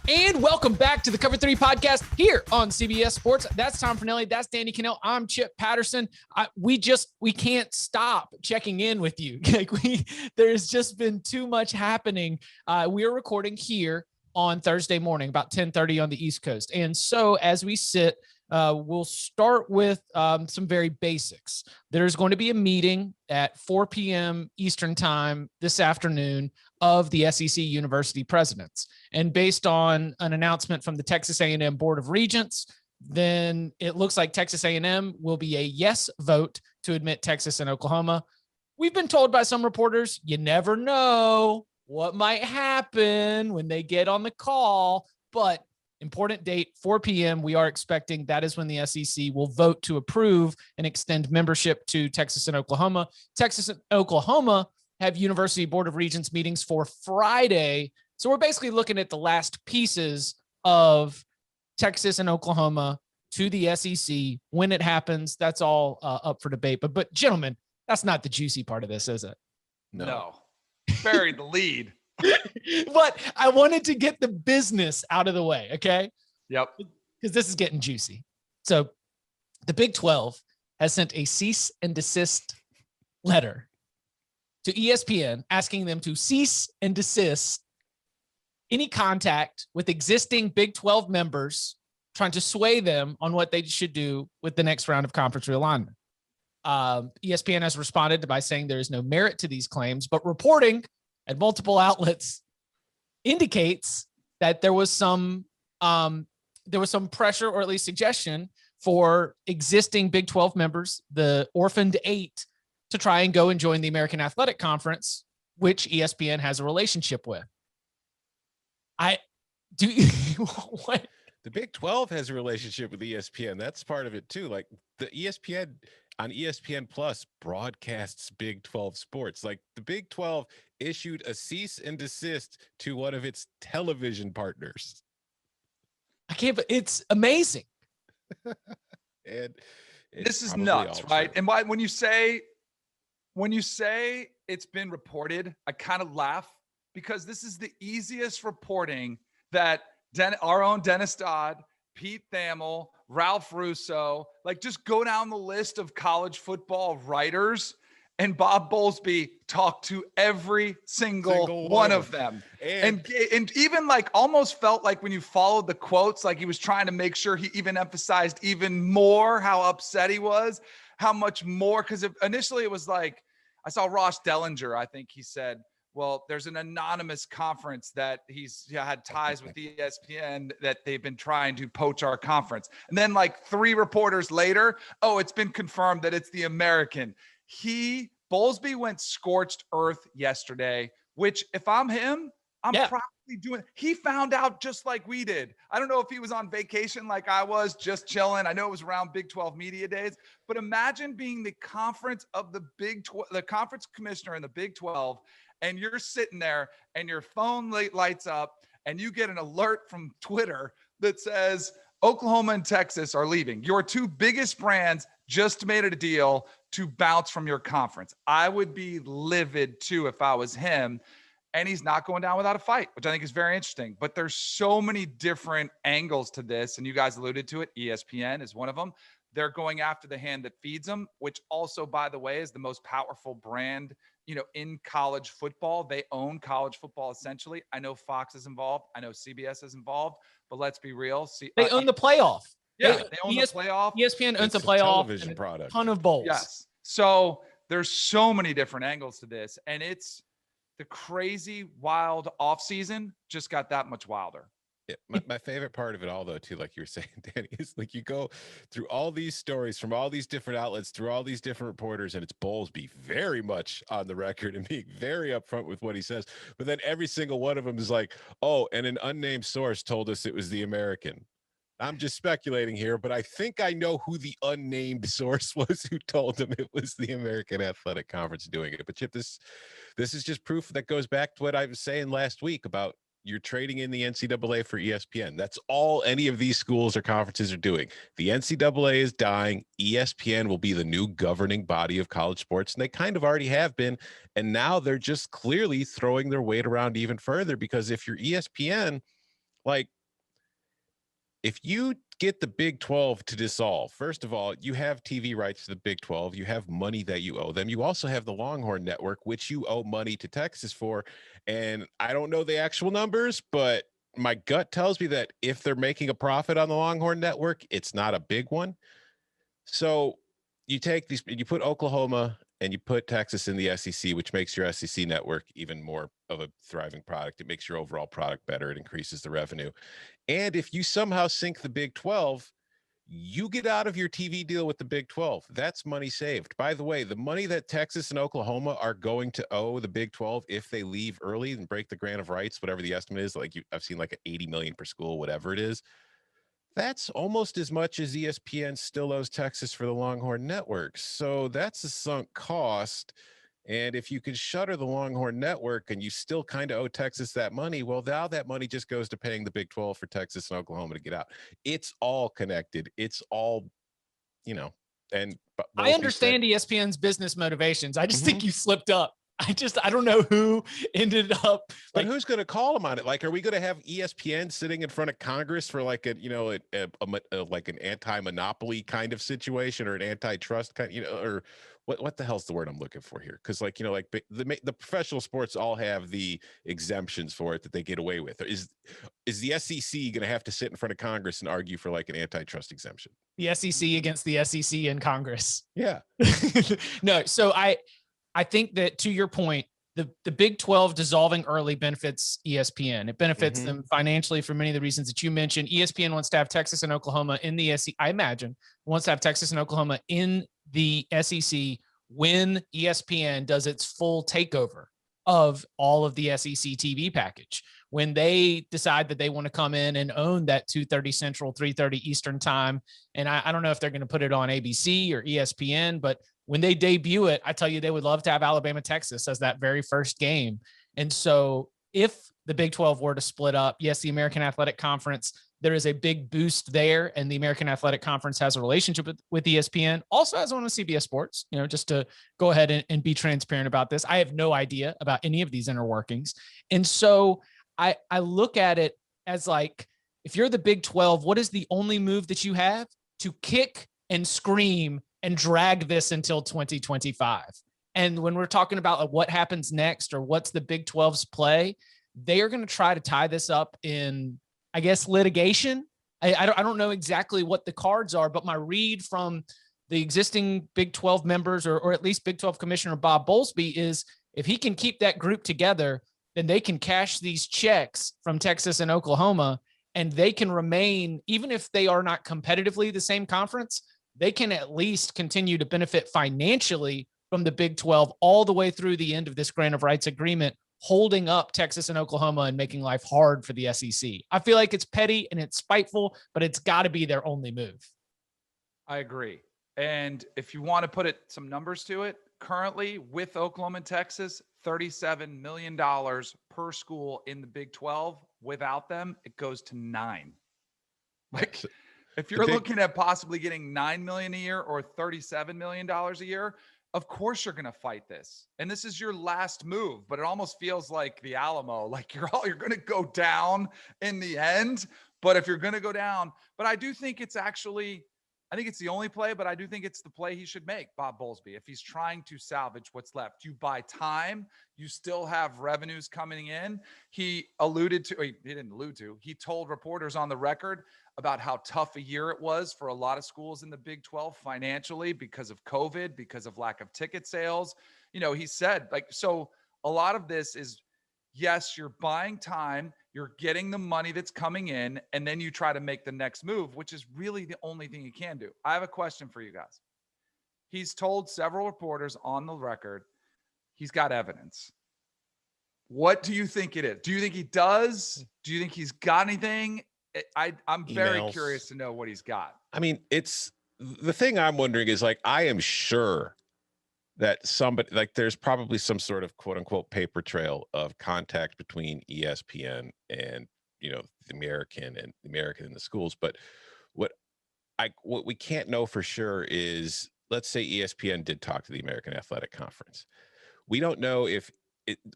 And welcome back to the Cover 3 podcast here on CBS Sports. That's Tom Fornelli. That's Danny Cannell. I'm Chip Patterson. We can't stop checking in with you. There's just been too much happening. We are recording here on Thursday morning, about 10:30 on the East Coast. And so as we sit, we'll start with some very basics. There's going to be a meeting at 4 p.m. Eastern time this afternoon of the SEC University presidents. And based on an announcement from the Texas A&M Board of Regents, then it looks like Texas A&M will be a yes vote to admit Texas and Oklahoma. We've been told by some reporters, you never know what might happen when they get on the call, but important date, 4 p.m. We are expecting that is when the SEC will vote to approve and extend membership to Texas and Oklahoma. Texas and Oklahoma have University Board of Regents meetings for Friday. So we're basically looking at the last pieces of Texas and Oklahoma to the SEC. When it happens, that's all up for debate. But gentlemen, that's not the juicy part of this, is it? No. Buried the lead. But I wanted to get the business out of the way, okay? Yep. Because this is getting juicy. So the Big 12 has sent a cease and desist letter to ESPN asking them to cease and desist any contact with existing Big 12 members, trying to sway them on what they should do with the next round of conference realignment. ESPN has responded by saying there is no merit to these claims, but reporting at multiple outlets indicates that there was some pressure, or at least suggestion, for existing Big 12 members, the orphaned 8, to try and go and join the American Athletic Conference, which ESPN has a relationship with. What? The Big 12 has a relationship with ESPN. That's part of it too. Like the ESPN on ESPN Plus broadcasts Big 12 sports. Like the Big 12 issued a cease and desist to one of its television partners. It's amazing. And this is nuts, right? And why, when you say it's been reported, I kind of laugh, because this is the easiest reporting that our own Dennis Dodd, Pete Thamel, Ralph Russo, like just go down the list of college football writers, and Bob Bowlesby talked to every single one of them. And even like almost felt like when you followed the quotes, like he was trying to make sure he even emphasized even more how upset he was, how much more, because initially it was like, I saw Ross Dellinger, I think he said, well, there's an anonymous conference that he's had ties with ESPN that they've been trying to poach our conference. And then like 3 reporters later, oh, it's been confirmed that it's the American. Bowlesby went scorched earth yesterday, which if I'm him, I'm probably doing. He found out just like we did. I don't know if he was on vacation like I was, just chilling. I know it was around Big 12 media days, but imagine being the conference of the the conference commissioner in the Big 12, and you're sitting there and your phone lights up and you get an alert from Twitter that says Oklahoma and Texas are leaving. Your 2 biggest brands just made a deal to bounce from your conference. I would be livid too if I was him. And he's not going down without a fight, which I think is very interesting. But there's so many different angles to this, and you guys alluded to it. ESPN is one of them. They're going after the hand that feeds them, which also, by the way, is the most powerful brand, in college football. They own college football essentially. I know Fox is involved. I know CBS is involved, but let's be real. They own the playoff. Yeah, they own the playoff. ESPN owns the playoff. Television product. A ton of bowls. Yes. So there's so many different angles to this, and it's the crazy wild offseason just got that much wilder. Yeah, my favorite part of it all, though, too, like you were saying, Danny, is like you go through all these stories from all these different outlets, through all these different reporters, and it's Bowlesby very much on the record and being very upfront with what he says. But then every single one of them is like, oh, and an unnamed source told us it was the American. I'm just speculating here, but I think I know who the unnamed source was who told him it was the American Athletic Conference doing it. But Chip, this is just proof that goes back to what I was saying last week about you're trading in the NCAA for ESPN. That's all any of these schools or conferences are doing. The NCAA is dying. ESPN will be the new governing body of college sports, and they kind of already have been. And now they're just clearly throwing their weight around even further, because if you're ESPN, like, if you get the Big 12 to dissolve, first of all, you have TV rights to the Big 12. You have money that you owe them. You also have the Longhorn Network, which you owe money to Texas for. And I don't know the actual numbers, but my gut tells me that if they're making a profit on the Longhorn Network, it's not a big one. So you take these, you put Oklahoma and you put Texas in the SEC, which makes your SEC network even more of a thriving product. It makes your overall product better. It increases the revenue. And if you somehow sink the Big 12, you get out of your TV deal with the Big 12. That's money saved. By the way, the money that Texas and Oklahoma are going to owe the Big 12 if they leave early and break the grant of rights, whatever the estimate is, like I've seen like 80 million per school, whatever it is. That's almost as much as ESPN still owes Texas for the Longhorn Network. So that's a sunk cost. And if you could shutter the Longhorn Network and you still kind of owe Texas that money, well, now that money just goes to paying the Big 12 for Texas and Oklahoma to get out. It's all connected. It's all, and I Bowlesby understand said, ESPN's business motivations. I just Mhm. think you slipped up. I don't know who ended up But who's going to call them on it? Like, are we going to have ESPN sitting in front of Congress for like like an anti-monopoly kind of situation or an antitrust kind, or what the hell's the word I'm looking for here? Because like the professional sports all have the exemptions for it that they get away with. Is the SEC going to have to sit in front of Congress and argue for like an antitrust exemption? the SEC against the SEC in Congress. Yeah. No, so I think that, to your point, the Big 12 dissolving early benefits ESPN. It benefits them financially for many of the reasons that you mentioned. ESPN wants to have Texas and Oklahoma in the SEC. I imagine wants to have Texas and Oklahoma in the SEC when ESPN does its full takeover of all of the SEC TV package. When they decide that they want to come in and own that 2:30 Central, 3:30 Eastern time. And I don't know if they're going to put it on ABC or ESPN, but when they debut it, I tell you, they would love to have Alabama, Texas as that very first game. And so if the Big 12 were to split up, yes, the American Athletic Conference, there is a big boost there. And the American Athletic Conference has a relationship with ESPN, also has one with CBS Sports, just to go ahead and be transparent about this. I have no idea about any of these inner workings. And so I look at it as like, if you're the Big 12, what is the only move that you have? To kick and scream and drag this until 2025. And when we're talking about like what happens next or what's the Big 12's play, they are going to try to tie this up in, I guess, litigation. I don't know exactly what the cards are, but my read from the existing Big 12 members or at least Big 12 Commissioner Bob Bowlesby is if he can keep that group together, then they can cash these checks from Texas and Oklahoma, and they can remain, even if they are not competitively the same conference, they can at least continue to benefit financially from the Big 12 all the way through the end of this grant of rights agreement, holding up Texas and Oklahoma and making life hard for the SEC. I feel like it's petty and it's spiteful, but it's got to be their only move. I agree. And if you want to put some numbers to it, currently with Oklahoma and Texas, $37 million per school in the Big 12. Without them, it goes to $9 million. Like, if you're looking at possibly getting $9 million a year or $37 million a year, of course you're going to fight this. And this is your last move, but it almost feels like the Alamo, like you're going to go down in the end. But if you're going to go down, but I do think it's the only play, but I do think it's the play he should make, Bob Bowlesby. If he's trying to salvage what's left, you buy time, you still have revenues coming in. He told reporters on the record about how tough a year it was for a lot of schools in the Big 12 financially because of COVID, because of lack of ticket sales. He said, so a lot of this is, yes, you're buying time, you're getting the money that's coming in, and then you try to make the next move, which is really the only thing you can do. I have a question for you guys. He's told several reporters on the record he's got evidence. What do you think it is? Do you think he does? Do you think he's got anything? I'm very curious to know what he's got. I mean, it's the thing I'm wondering is like, I am sure that somebody, like, there's probably some sort of quote unquote paper trail of contact between ESPN and, the American and the schools. But what we can't know for sure is, let's say ESPN did talk to the American Athletic Conference. We don't know if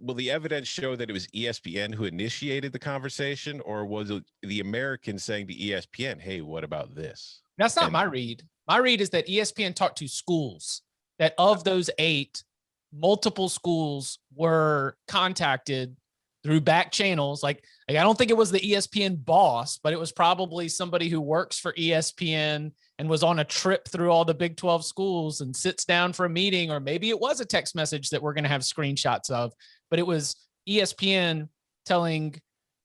will the evidence show that it was ESPN who initiated the conversation, or was it the Americans saying to ESPN, hey, what about this? That's not my read. My read is that ESPN talked to schools, that of those 8, multiple schools were contacted through back channels. Like I don't think it was the ESPN boss, but it was probably somebody who works for ESPN and was on a trip through all the Big 12 schools and sits down for a meeting, or maybe it was a text message that we're going to have screenshots of, but it was ESPN telling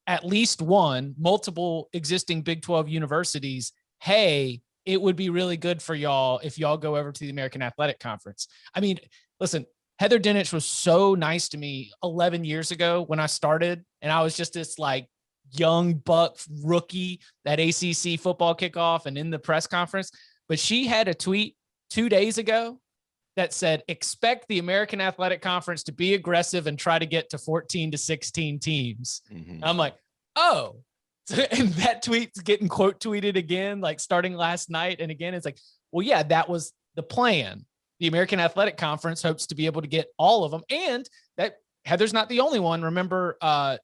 at least multiple existing Big 12 universities, hey, it would be really good for y'all if y'all go over to the American Athletic Conference. I mean, listen, Heather Dinich was so nice to me 11 years ago when I started, and I was just this like young buck rookie at ACC football kickoff and in the press conference. But she had a tweet 2 days ago that said, expect the American Athletic Conference to be aggressive and try to get to 14 to 16 teams. Mm-hmm. I'm like, oh, and that tweet's getting quote tweeted again, like starting last night. And again, it's like, well, yeah, that was the plan. The American Athletic Conference hopes to be able to get all of them. And that Heather's not the only one. Remember,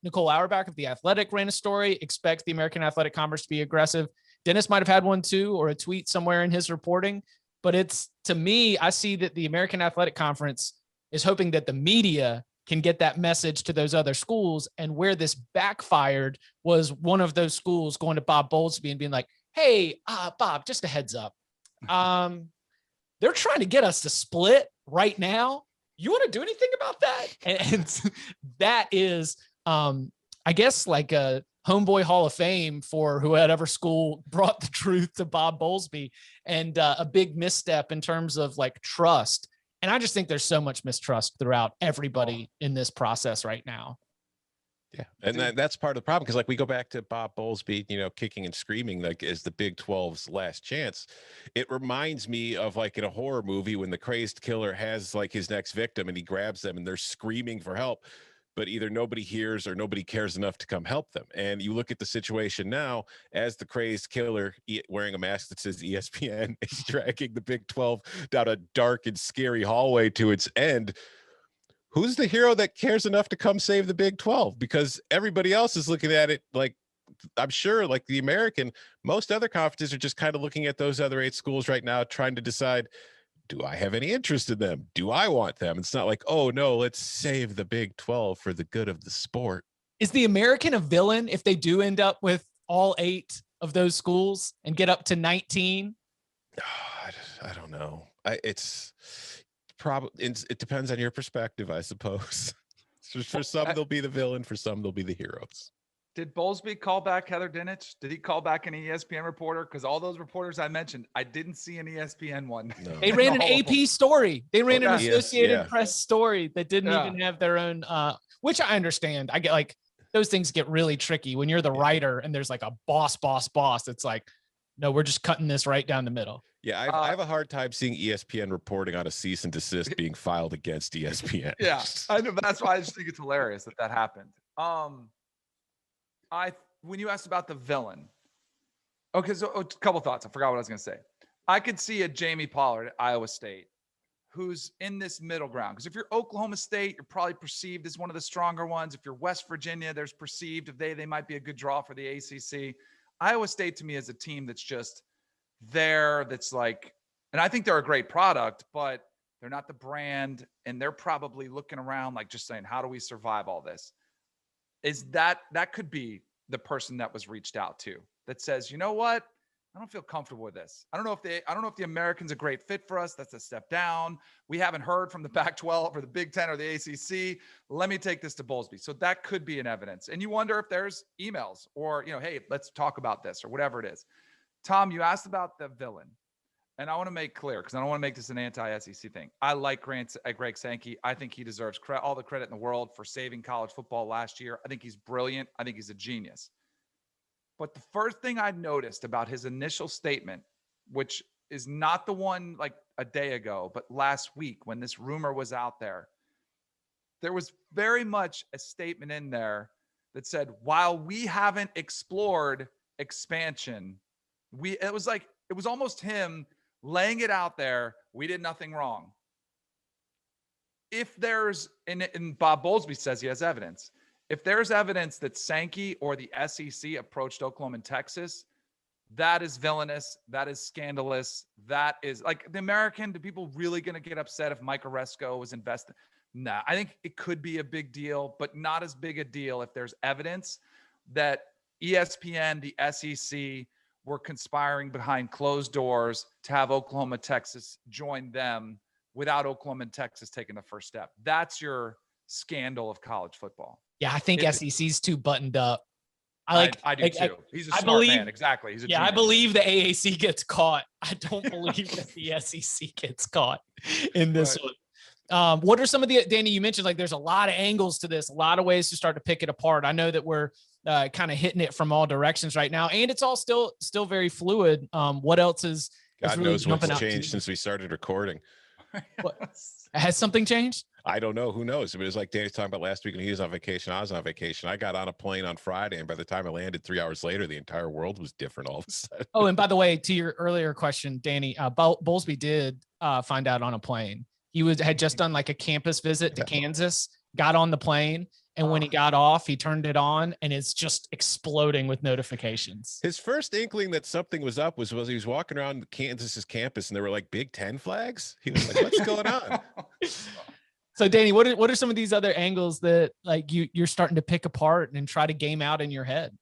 Nicole Auerbach of The Athletic ran a story, expect the American Athletic Conference to be aggressive. Dennis might've had one too, or a tweet somewhere in his reporting. But it's, to me, I see that the American Athletic Conference is hoping that the media can get that message to those other schools. And where this backfired was one of those schools going to Bob Bowlesby and being like, hey, Bob, just a heads up. They're trying to get us to split right now. You want to do anything about that? And that is, I guess, like a homeboy Hall of Fame for whoever school brought the truth to Bob Bowlesby, and a big misstep in terms of like trust. And I just think there's so much mistrust throughout everybody in this process right now. Yeah. And that's part of the problem. Cause like we go back to Bob Bowlesby, kicking and screaming, like as the Big 12's last chance. It reminds me of like in a horror movie when the crazed killer has like his next victim and he grabs them and they're screaming for help, but either nobody hears or nobody cares enough to come help them. And you look at the situation now as the crazed killer wearing a mask that says ESPN is dragging the Big 12 down a dark and scary hallway to its end. Who's the hero that cares enough to come save the Big 12? Because everybody else is looking at it like, I'm sure, like the American, most other conferences are just kind of looking at those other 8 schools right now, trying to decide, do I have any interest in them? Do I want them? It's not like, oh no, let's save the Big 12 for the good of the sport. Is the American a villain if they do end up with all 8 of those schools and get up to 19? I don't know. It's probably, it depends on your perspective, I suppose. For some, they'll be the villain. For some, they'll be the heroes. Did Bowlesby call back Heather Dinich? Did he call back an ESPN reporter? Because all those reporters I mentioned, I didn't see an ESPN one. No. They ran an AP story. They ran an Associated Press story that didn't even have their own, which I understand. I get like, those things get really tricky when you're the writer and there's like a boss. It's like, no, we're just cutting this right down the middle. Yeah, I have a hard time seeing ESPN reporting on a cease and desist being filed against ESPN. Yeah, I know. That's why I just think it's hilarious that happened. When you asked about the villain, okay, so a couple thoughts. I forgot what I was going to say. I could see a Jamie Pollard at Iowa State who's in this middle ground. Because if you're Oklahoma State, you're probably perceived as one of the stronger ones. If you're West Virginia, there's perceived if they might be a good draw for the ACC. Iowa State to me is a team that's just there, that's like, and I think they're a great product, but they're not the brand, and they're probably looking around like just saying, how do we survive all this? Is that could be the person that was reached out to that says, you know what? I don't feel comfortable with this. I don't know if the American's a great fit for us. That's a step down. We haven't heard from the Pac-12 or the Big 10 or the ACC. Let me take this to Bowlesby. So that could be an evidence. And you wonder if there's emails or, hey, let's talk about this or whatever it is. Tom, you asked about the villain. And I want to make clear, because I don't want to make this an anti-SEC thing. I like Greg Sankey. I think he deserves all the credit in the world for saving college football last year. I think he's brilliant. I think he's a genius. But the first thing I noticed about his initial statement, which is not the one like a day ago, but last week when this rumor was out there was very much a statement in there that said, while we haven't explored expansion, it was almost him laying it out there. We did nothing wrong. if there's, and Bob Bowlesby says he has evidence. If there's evidence that Sankey or the SEC approached Oklahoma and Texas, that is villainous. That is scandalous. That is like the American. Do people really going to get upset if Mike Oresco was invested? Nah, I think it could be a big deal, but not as big a deal if there's evidence that ESPN, the SEC, were conspiring behind closed doors to have Oklahoma, Texas join them without Oklahoma and Texas taking the first step. That's your scandal of college football. Yeah, I think SEC's too buttoned up. I do too. He's a I smart believe, man. Exactly. He's a yeah, genius. I believe the AAC gets caught. I don't believe that the SEC gets caught in this one. What are some of the, Danny, you mentioned like there's a lot of angles to this, a lot of ways to start to pick it apart. I know that we're kind of hitting it from all directions right now, and it's all still very fluid. What else is God really knows what's jumping out changed since we started recording. What? Has something changed? I don't know. Who knows? I mean, it was like Danny's talking about last week when he was on vacation. I was on vacation. I got on a plane on Friday, and by the time I landed 3 hours later, the entire world was different all of a sudden. Oh, and by the way, to your earlier question, Danny, Bowlesby did find out on a plane. He had just done like a campus visit to Kansas, got on the plane, and when he got off, he turned it on, and it's just exploding with notifications. His first inkling that something was up was he was walking around Kansas's campus, and there were like Big Ten flags. He was like, "What's going on?" So, Danny, what are some of these other angles that like you're starting to pick apart and try to game out in your head?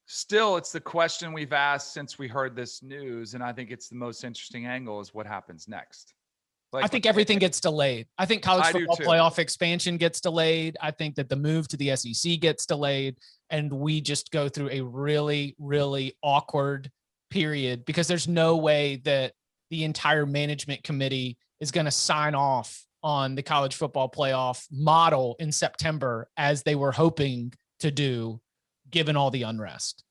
Still, it's the question we've asked since we heard this news, and I think it's the most interesting angle is what happens next. I think everything gets delayed. I think college football playoff expansion gets delayed. I think that the move to the SEC gets delayed, and we just go through a really, really awkward period because there's no way that the entire management committee is going to sign off on the college football playoff model in September as they were hoping to do, given all the unrest.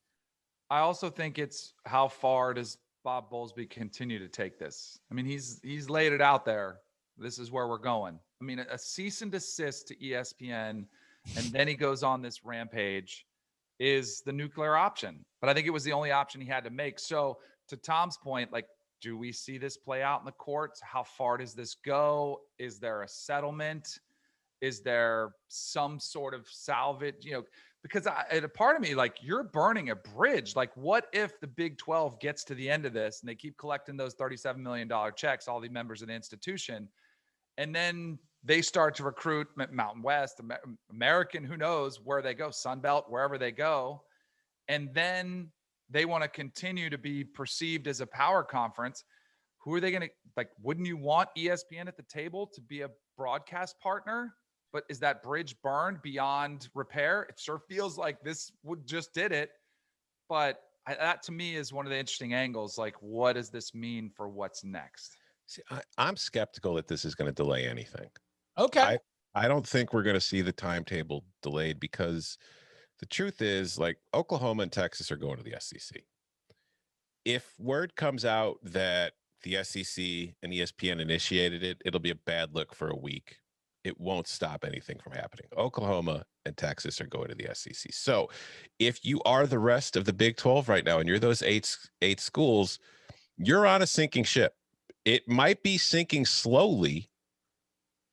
I also think it's how far does Bob Bowlesby continue to take this? I mean, he's laid it out there. This is where we're going. I mean, a cease and desist to ESPN, and then he goes on this rampage is the nuclear option. But I think it was the only option he had to make. So to Tom's point, like, do we see this play out in the courts? How far does this go? Is there a settlement? Is there some sort of salvage? Because a part of me, like, you're burning a bridge. Like, what if the Big 12 gets to the end of this and they keep collecting those $37 million checks, all the members of the institution, and then they start to recruit Mountain West, American, who knows where they go, Sun Belt, wherever they go. And then they want to continue to be perceived as a power conference. Who are they going to, like, wouldn't you want ESPN at the table to be a broadcast partner? But is that bridge burned beyond repair? It sure feels like this just did it. But that to me is one of the interesting angles. Like, what does this mean for what's next? See, I'm skeptical that this is going to delay anything. Okay. I don't think we're going to see the timetable delayed because the truth is, like, Oklahoma and Texas are going to the SEC. If word comes out that the SEC and ESPN initiated it, it'll be a bad look for a week. It won't stop anything from happening. Oklahoma and Texas are going to the SEC. So if you are the rest of the Big 12 right now and you're those eight schools, you're on a sinking ship. It might be sinking slowly,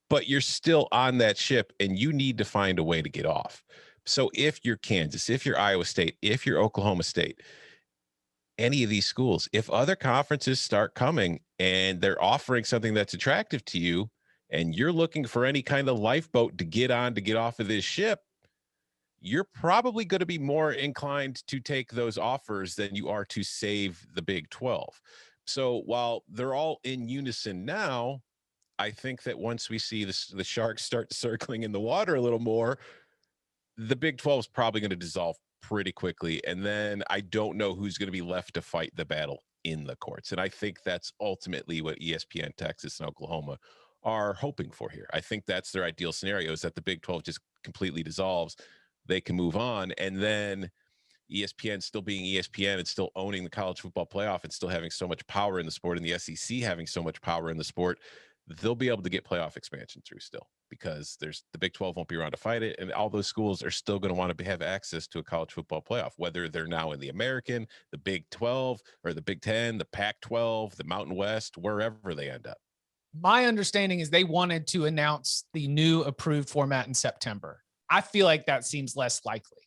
but you're still on that ship and you need to find a way to get off. So if you're Kansas, if you're Iowa State, if you're Oklahoma State, any of these schools, if other conferences start coming and they're offering something that's attractive to you and you're looking for any kind of lifeboat to get on to get off of this ship, you're probably going to be more inclined to take those offers than you are to save the Big 12. So while they're all in unison now, I think that once we see the sharks start circling in the water a little more, the Big 12 is probably going to dissolve pretty quickly. And then I don't know who's going to be left to fight the battle in the courts. And I think that's ultimately what ESPN, Texas, and Oklahoma are hoping for here. I think that's their ideal scenario, is that the Big 12 just completely dissolves. They can move on. And then ESPN still being ESPN and still owning the college football playoff and still having so much power in the sport, and the SEC having so much power in the sport, they'll be able to get playoff expansion through still, because the Big 12 won't be around to fight it. And all those schools are still going to want to have access to a college football playoff, whether they're now in the American, the Big 12, or the Big 10, the Pac 12, the Mountain West, wherever they end up. My understanding is they wanted to announce the new approved format in September. I feel like that seems less likely.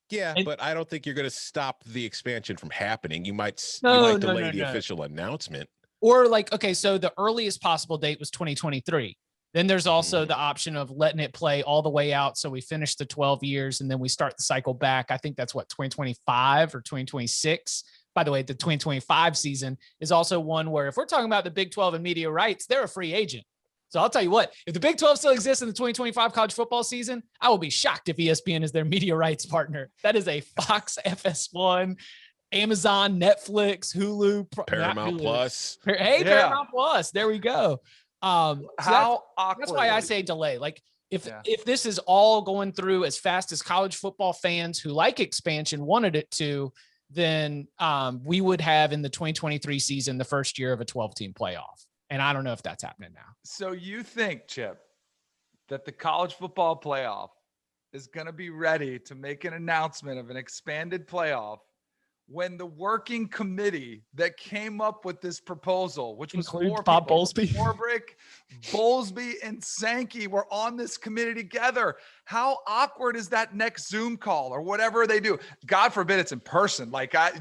Yeah, but I don't think you're going to stop the expansion from happening. You might delay the official announcement. Or like, okay, so the earliest possible date was 2023. Then there's also the option of letting it play all the way out. So we finish the 12 years and then we start the cycle back. I think that's what, 2025 or 2026. By the way, the 2025 season is also one where if we're talking about the Big 12 and media rights, they're a free agent. So I'll tell you what, if the Big 12 still exists in the 2025 college football season, I will be shocked if ESPN is their media rights partner. That is a Fox, FS1, Amazon, Netflix, Hulu, Paramount Plus. Hey, yeah. Paramount Plus. There we go. So how awkward. That's why I say delay. Like if this is all going through as fast as college football fans who like expansion wanted it to, then we would have in the 2023 season the first year of a 12-team playoff. And I don't know if that's happening now. So you think, Chip, that the college football playoff is going to be ready to make an announcement of an expanded playoff when the working committee that came up with this proposal, which was Bob Bowlesby, Swarbrick, Bowlesby, and Sankey were on this committee together? How awkward is that next Zoom call or whatever they do? God forbid it's in person. Like I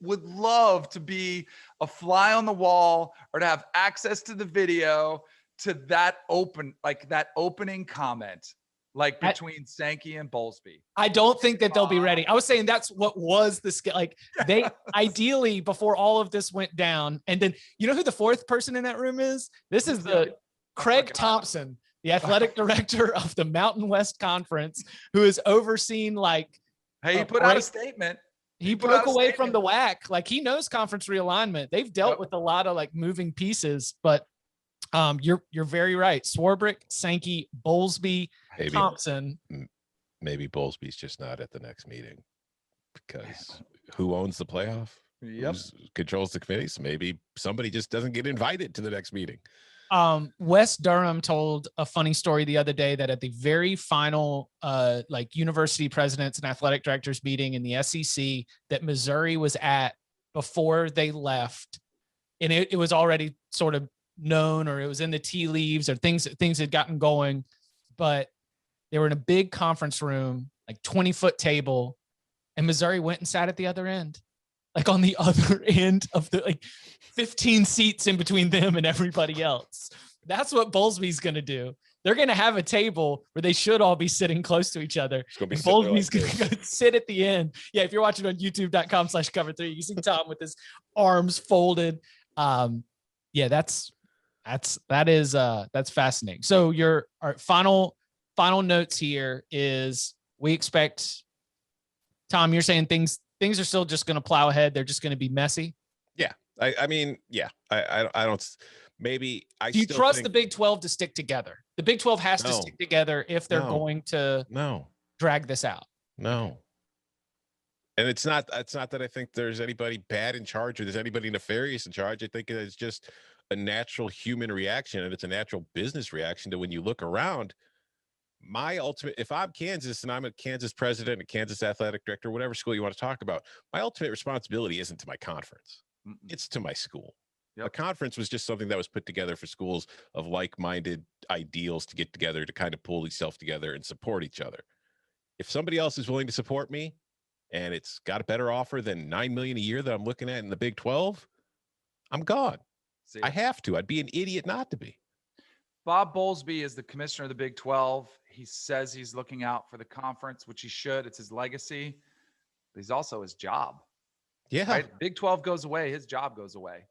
would love to be a fly on the wall or to have access to the video to that opening comment. Like between Sankey and Bowlesby. I don't think that they'll be ready. I was saying that's what was the skill. Like they ideally before all of this went down. And then you know who the fourth person in that room is? This is the Craig Thompson, the athletic director of the Mountain West Conference, who is overseen like. Hey, he put out a statement. He broke away from the WAC. Like he knows conference realignment. They've dealt with a lot of like moving pieces, but you're very right. Swarbrick, Sankey, Bowlesby, Thompson. Maybe Bowlesby's just not at the next meeting because who owns the playoff? Who controls the committees? Maybe somebody just doesn't get invited to the next meeting. Wes Durham told a funny story the other day that at the very final like university presidents and athletic directors meeting in the SEC that Missouri was at before they left, and it was already sort of known or it was in the tea leaves or things had gotten going, but they were in a big conference room, like 20-foot table, and Missouri went and sat at the other end, like on the other end of the like 15 seats in between them and everybody else. That's what Bowlesby's going to do. They're going to have a table where they should all be sitting close to each other. Bowlesby's going to sit at the end. Yeah. If you're watching on youtube.com/cover3, you can see Tom with his arms folded. Yeah, that's fascinating. So our final notes here is we expect, Tom, you're saying things are still just going to plow ahead. They're just going to be messy. Yeah. I mean, yeah, I don't, maybe do you trust the Big 12 to stick together? The Big 12 has to stick together if they're going to drag this out. No. And it's not that I think there's anybody bad in charge or there's anybody nefarious in charge. I think it's just a natural human reaction, and it's a natural business reaction to when you look around. My ultimate, if I'm Kansas and I'm a Kansas president, a Kansas athletic director, whatever school you want to talk about, my ultimate responsibility isn't to my conference. It's to my school. A conference was just something that was put together for schools of like-minded ideals to get together to kind of pull themselves together and support each other. If somebody else is willing to support me and it's got a better offer than $9 million a year that I'm looking at in the Big 12, I'm gone. I have to. I'd be an idiot not to be. Bob Bowlesby is the commissioner of the Big 12. He says he's looking out for the conference, which he should. It's his legacy. But he's also his job. Yeah. Right? Big 12 goes away. His job goes away.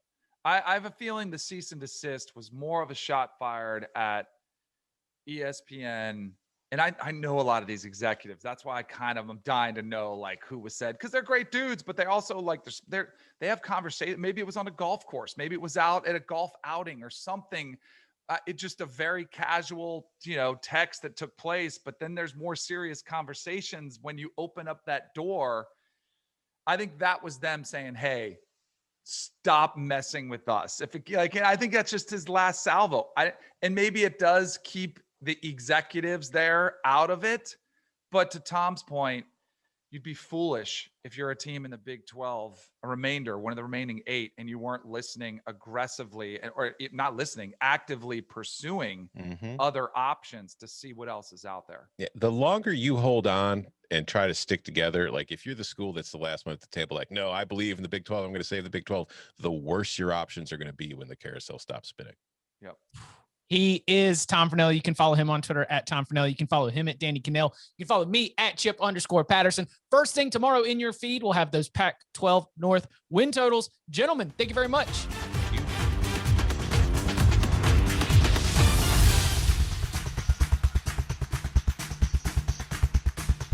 I have a feeling the cease and desist was more of a shot fired at ESPN. And I know a lot of these executives. That's why I'm dying to know like who was said, because they're great dudes, but they also like they have conversation. Maybe it was on a golf course. Maybe it was out at a golf outing or something. It's just a very casual, text that took place. But then there's more serious conversations when you open up that door. I think that was them saying, "Hey, stop messing with us." I think that's just his last salvo. And maybe it does keep the executives there out of it. But to Tom's point, you'd be foolish if you're a team in the Big 12, one of the remaining 8, and you weren't listening aggressively, or not listening, actively pursuing other options to see what else is out there. Yeah, the longer you hold on and try to stick together, like if you're the school that's the last one at the table, like, no, I believe in the Big 12, I'm going to save the Big 12, the worse your options are going to be when the carousel stops spinning. Yep. He is Tom Fernelli. You can follow him on Twitter at Tom Fernelli. You can follow him at Danny Cannell. You can follow me at Chip_Patterson. First thing tomorrow in your feed, we'll have those Pac-12 North win totals. Gentlemen, thank you very much.